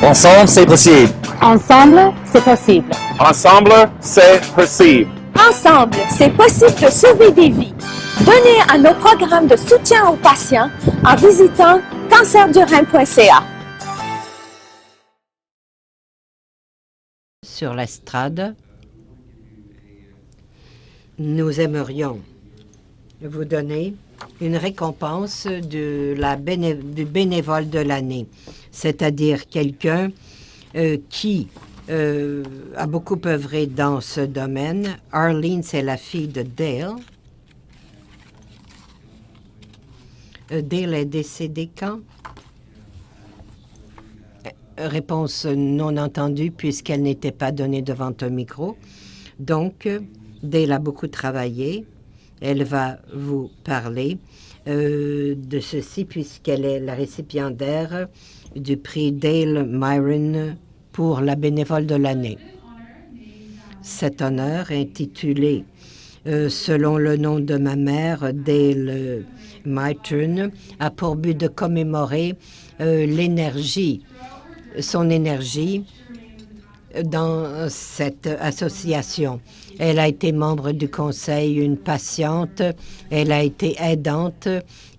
Ensemble, c'est possible. Ensemble, c'est possible. Ensemble, c'est possible. Ensemble, c'est possible de sauver des vies. Donnez à nos programmes de soutien aux patients en visitant cancerdurrein.ca. Sur l'estrade, nous aimerions vous donner une récompense du bénévole de l'année, c'est-à-dire quelqu'un qui a beaucoup œuvré dans ce domaine. Arlene, c'est la fille de Dale. Dale est décédée quand? Réponse non entendue puisqu'elle n'était pas donnée devant un micro. Donc, Dale a beaucoup travaillé. Elle va vous parler de ceci puisqu'elle est la récipiendaire du prix Dale Myron pour la bénévole de l'année. Cet honneur intitulé selon le nom de ma mère, Dale Myron, a pour but de commémorer son énergie dans cette association. Elle a été membre du conseil, une patiente, elle a été aidante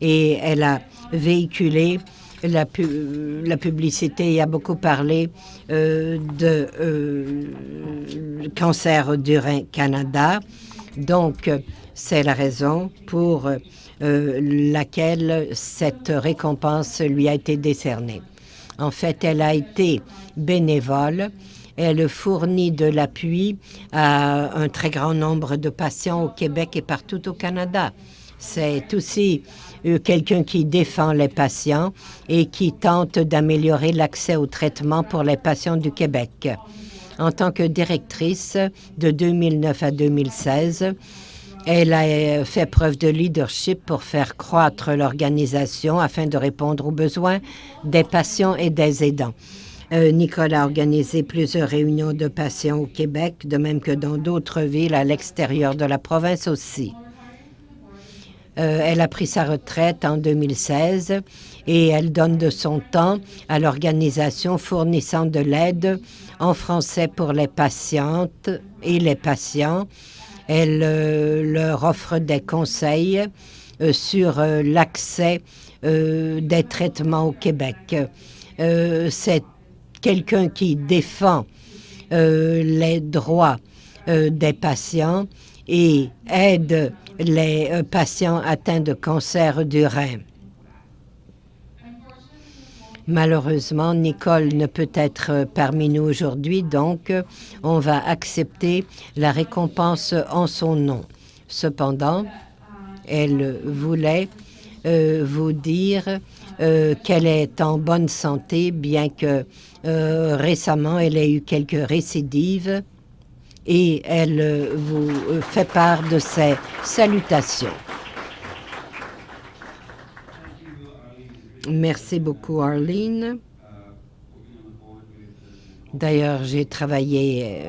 et elle a véhiculé la publicité et a beaucoup parlé de Cancer du Rein Canada. Donc, c'est la raison pour laquelle cette récompense lui a été décernée. En fait, elle a été bénévole. Elle fournit de l'appui à un très grand nombre de patients au Québec et partout au Canada. C'est aussi quelqu'un qui défend les patients et qui tente d'améliorer l'accès au traitement pour les patients du Québec. En tant que directrice de 2009 à 2016, elle a fait preuve de leadership pour faire croître l'organisation afin de répondre aux besoins des patients et des aidants. Nicole a organisé plusieurs réunions de patients au Québec, de même que dans d'autres villes à l'extérieur de la province aussi. Elle a pris sa retraite en 2016 et elle donne de son temps à l'organisation fournissant de l'aide en français pour les patientes et les patients. Elle leur offre des conseils sur l'accès des traitements au Québec. C'est quelqu'un qui défend les droits des patients et aide les patients atteints de cancer du rein. Malheureusement, Nicole ne peut être parmi nous aujourd'hui, donc on va accepter la récompense en son nom. Cependant, elle voulait vous dire qu'elle est en bonne santé, bien que récemment, elle ait eu quelques récidives et elle vous fait part de ses salutations. Merci beaucoup, Arlene. D'ailleurs, j'ai travaillé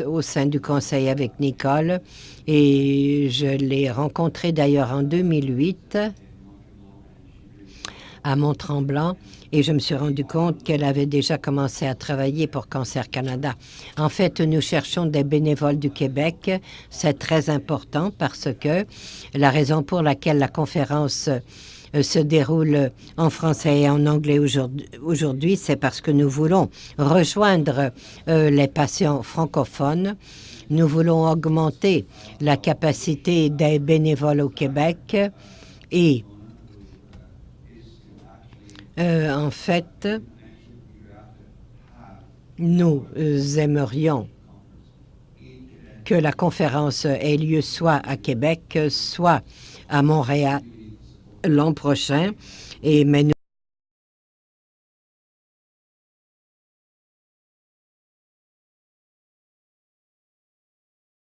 au sein du conseil avec Nicole et je l'ai rencontrée d'ailleurs en 2008 à Mont-Tremblant et je me suis rendu compte qu'elle avait déjà commencé à travailler pour Cancer Canada. En fait, nous cherchons des bénévoles du Québec. C'est très important parce que la raison pour laquelle la conférence se déroule en français et en anglais aujourd'hui, c'est parce que nous voulons rejoindre les patients francophones. Nous voulons augmenter la capacité des bénévoles au Québec et en fait, nous aimerions que la conférence ait lieu soit à Québec, soit à Montréal l'an prochain. Mais nous